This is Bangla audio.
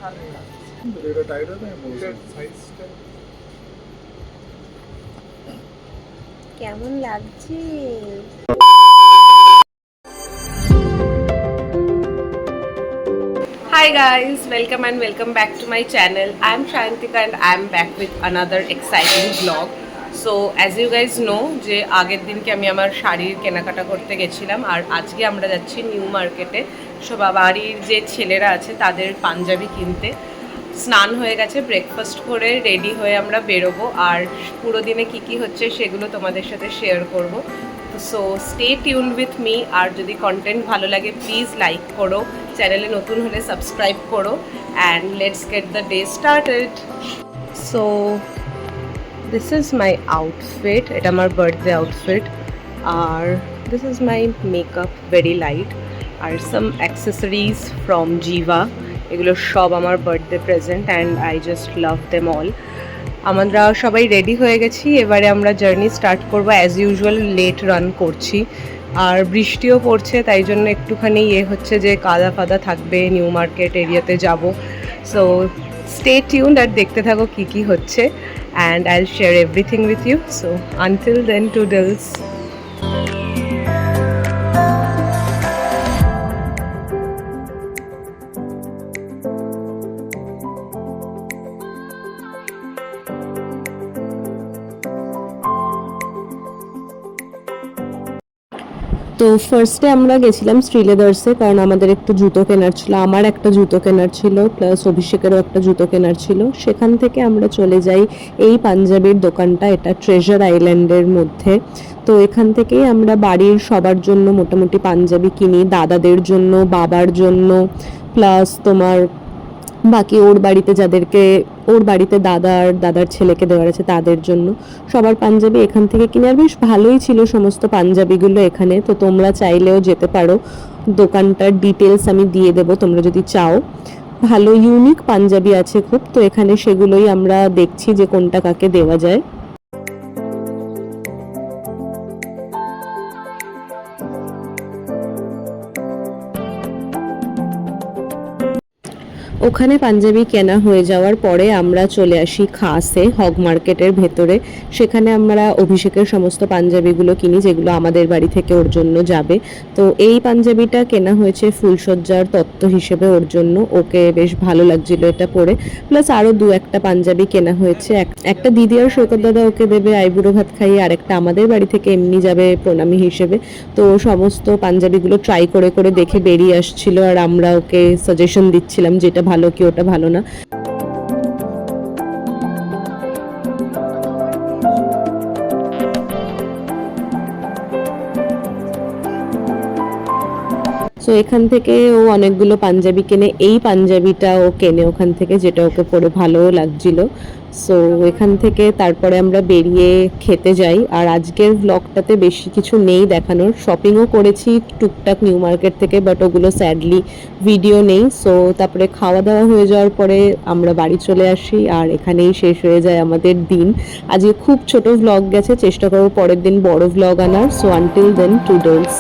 এটা টাইট হবে সাইজটা কেমন লাগছে? Hi guys, welcome and welcome back to my channel. I am Shantika and I am back with another exciting vlog. So as you guys know যে আগের দিনকে আমি আমার শাড়ির কেনাকাটা করতে গেছিলাম আর আজকে আমরা যাচ্ছি নিউ মার্কেটে সব বাড়ির যে ছেলেরা আছে তাদের পাঞ্জাবি কিনতে। স্নান হয়ে গেছে, ব্রেকফাস্ট করে রেডি হয়ে আমরা বেরোবো আর পুরো দিনে কী কী হচ্ছে সেগুলো তোমাদের সাথে শেয়ার করব। So stay tuned with me. আর যদি কন্টেন্ট ভালো লাগে প্লিজ লাইক করো, চ্যানেলে নতুন হলে সাবস্ক্রাইব করো and let's get the day started. So this is my outfit, এটা আমার বার্থডে আউটফিট আর this is my makeup very light আর সাম অ্যাক্সেসরিজ ফ্রম জিভা। এগুলো সব আমার birthday present and I just love them all. আমরা সবাই রেডি হয়ে গেছি, এবারে আমরা জার্নি স্টার্ট করবো। অ্যাজ ইউজুয়াল লেট রান করছি আর বৃষ্টিও পড়ছে, তাই জন্য একটুখানি হচ্ছে যে কাদা ফাদা থাকবে, নিউ মার্কেট এরিয়াতে যাব। সো স্টে টিউনড আর দেখতে থাকো কী কী হচ্ছে and I will share everything with you. So until then toodles. তো ফার্স্টে আমরা গেছিলাম শ্রীলেদার্সে, কারণ আমাদের একটু জুতো কেনার ছিল, আমার একটা জুতো কেনার ছিল, প্লাস অভিষেকেরও একটা জুতো কেনার ছিল। সেখান থেকে আমরা চলে যাই এই পাঞ্জাবির দোকানটা, এটা ট্রেজার আইল্যান্ডের মধ্যে। তো এখান থেকেই আমরা বাড়ির সবার জন্য মোটামুটি পাঞ্জাবি কিনি, দাদাদের জন্য, বাবার জন্য, প্লাস তোমার বাকি ওর বাড়িতে যাদেরকে, ওর বাড়িতে দাদার ছেলেকে দেওয়ার আছে তাদের জন্য সবার পাঞ্জাবি এখান থেকে কিনে। আর বেশ ভালোই ছিল সমস্ত পাঞ্জাবিগুলো এখানে, তো তোমরা চাইলেও যেতে পারো। দোকানটার ডিটেলস আমি দিয়ে দেবো তোমরা যদি চাও। ভালো ইউনিক পাঞ্জাবি আছে খুব, তো এখানে সেগুলোই আমরা দেখছি যে কোনটা কাকে দেওয়া যায়। ওখানে পাঞ্জাবি কেনা হয়ে যাওয়ার পরে আমরা চলে আসি খাসে, হগ মার্কেটের ভেতরে। সেখানে আমরা অভিষেকের সমস্ত পাঞ্জাবিগুলো কিনি যেগুলো আমাদের বাড়ি থেকে ওর জন্য যাবে। তো এই পাঞ্জাবিটা কেনা হয়েছে ফুলসজ্জার তত্ত্ব হিসেবে ওর জন্য, ওকে বেশ ভালো লাগছিল এটা পরে। প্লাস আরও দু একটা পাঞ্জাবি কেনা হয়েছে, একটা দিদি আর সৈকত দাদা ওকে দেবে আইবুড়ো ভাত খাইয়ে, আর একটা আমাদের বাড়ি থেকে এমনি যাবে প্রণামী হিসেবে। তো সমস্ত পাঞ্জাবিগুলো ট্রাই করে করে দেখে বেরিয়ে আসছিল আর আমরা ওকে সাজেশন দিচ্ছিলাম যেটা ভালো কি ওটা ভালো না। সো এখান থেকে ও অনেকগুলো পাঞ্জাবি কেনে, এই পাঞ্জাবিটা ও কেনে ওখান থেকে, যেটা ওকে পরে ভালোও লাগছিল। সো এখান থেকে তারপরে আমরা বেরিয়ে খেতে যাই। আর আজকের ব্লগটাতে বেশি কিছু নেই দেখানোর, শপিংও করেছি টুকটাক নিউ মার্কেট থেকে, বাট ওগুলো স্যাডলি ভিডিও নেই। সো তারপরে খাওয়া দাওয়া হয়ে যাওয়ার পরে আমরা বাড়ি চলে আসি আর এখানেই শেষ হয়ে যায় আমাদের দিন। আজকে খুব ছোট ব্লগ গেছে, চেষ্টা করবো পরের দিন বড় ব্লগ আনার। So until then টুডলস।